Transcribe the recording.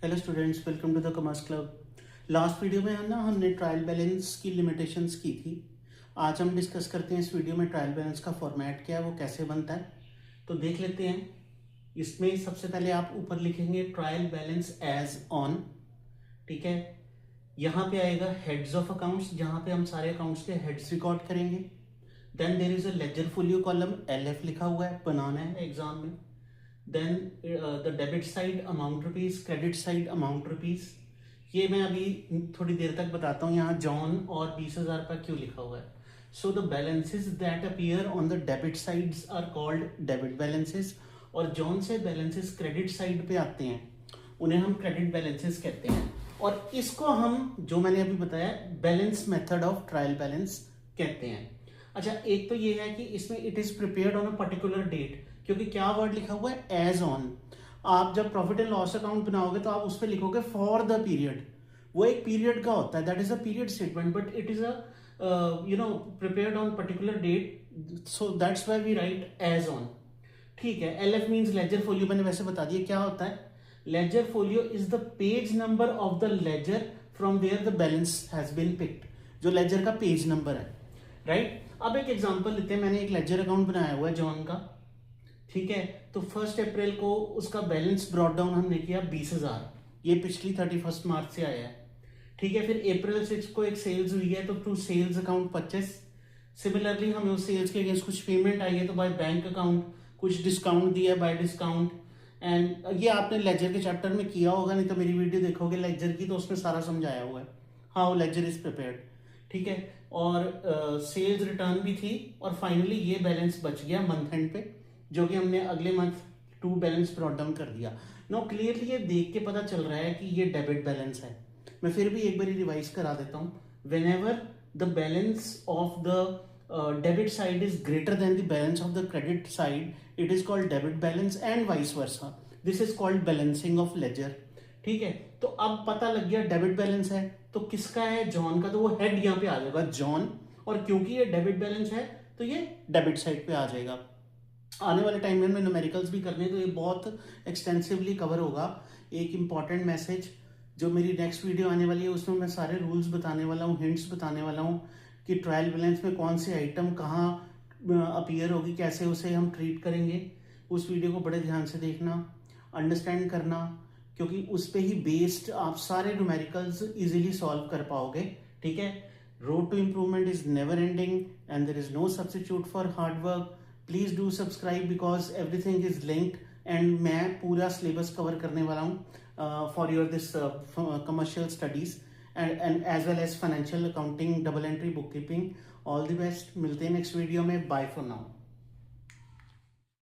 Hello students, welcome to the commerce club. Last video में हमने trial balance की limitations की थी। आज हम डिस्कस करते हैं इस वीडियो में ट्रायल बैलेंस का फॉर्मेट क्या है, वो कैसे बनता है, तो देख लेते हैं। इसमें सबसे पहले आप ऊपर लिखेंगे ट्रायल बैलेंस एज ऑन। ठीक है, यहाँ पे आएगा हेड्स ऑफ अकाउंट्स, जहाँ पे हम सारे अकाउंट्स के हेड्स रिकॉर्ड करेंगे। Then there is a ledger folio column, LF लिखा हुआ है, बनाना है एग्जाम में। Then the debit side amount rupees, credit side amount rupees. ये मैं अभी थोड़ी देर तक बताता हूँ यहाँ जॉन और 20,000 का क्यों लिखा हुआ है। So the balances that appear on the debit sides are called debit balances, और जॉन से बैलेंसेस क्रेडिट साइड पे आते हैं उन्हें हम क्रेडिट बैलेंसेस कहते हैं। और इसको हम, जो मैंने अभी बताया, balance method of trial balance कहते हैं। अच्छा, एक तो ये है कि इसमें it is prepared on a particular date, क्योंकि क्या वर्ड लिखा हुआ है, एज ऑन। आप जब प्रॉफिट एंड लॉस अकाउंट बनाओगे तो आप उस पर लिखोगे फॉर द पीरियड। वो एक पीरियड का होता है, that is a period statement, but it is a prepared on particular date, so that's why we write as on. ठीक है, LF मींस लेजर फोलियो, मैंने वैसे बता दिया क्या होता है। Ledger folio is the page number of the ledger from where the balance has been picked, जो लेजर का पेज नंबर है, राइट। अब एक एग्जांपल लेते हैं। मैंने एक लेजर अकाउंट बनाया हुआ है जॉन का, ठीक है। तो 1 अप्रैल को उसका बैलेंस ब्रॉट डाउन हमने किया 20,000, ये पिछली 31 मार्च से आया है, ठीक है। फिर अप्रैल 6 को एक सेल्स हुई है, तो टू सेल्स अकाउंट 25। सिमिलरली हमें उस सेल्स के अगेंस्ट कुछ पेमेंट आई है, तो बाय बैंक अकाउंट कुछ डिस्काउंट दिया है, बाय डिस्काउंट। एंड ये आपने लेजर के चैप्टर में किया होगा, नहीं तो मेरी वीडियो देखोगे लेजर की, तो उसमें सारा समझाया हुआ है हाउ लेजर इज प्रिपेयर्ड, ठीक है। और सेल्स रिटर्न भी थी, और फाइनली ये बैलेंस बच गया मंथ एंड पे, जो कि हमने अगले month to balance brought down कर दिया। नो क्लियरली ये देख के पता चल रहा है कि ये डेबिट बैलेंस है। मैं फिर भी एक बार रिवाइज करा देता हूं। Whenever the balance of the debit side is greater than the balance of the credit side, it is called debit balance, and vice versa, this is called balancing of ledger. ठीक है, तो अब पता लग गया debit balance है, तो किसका है, जॉन का, तो वो हेड यहाँ पे आ जाएगा जॉन, और क्योंकि ये डेबिट बैलेंस है तो ये डेबिट साइड पे आ जाएगा। आने वाले टाइम में न्यूमेरिकल्स भी करने, तो ये बहुत एक्सटेंसिवली कवर होगा। एक इंपॉर्टेंट मैसेज जो मेरी नेक्स्ट वीडियो आने वाली है, उसमें मैं सारे रूल्स बताने वाला हूँ, हिंट्स बताने वाला हूँ कि ट्रायल बैलेंस में कौन सी आइटम कहाँ अपीयर होगी, कैसे उसे हम ट्रीट करेंगे। उस वीडियो को बड़े ध्यान से देखना, अंडरस्टैंड करना, क्योंकि उस पर ही बेस्ड आप सारे न्यूमेरिकल्स इजीली सॉल्व कर पाओगे, ठीक है। Road to improvement is never ending and there is no substitute for hard work. Please do subscribe because everything is linked, and मैं पूरा सिलेबस कवर करने वाला हूँ for your this commercial studies and as well as financial accounting, double entry, bookkeeping. All the best, मिलते हैं next video में। Bye for now.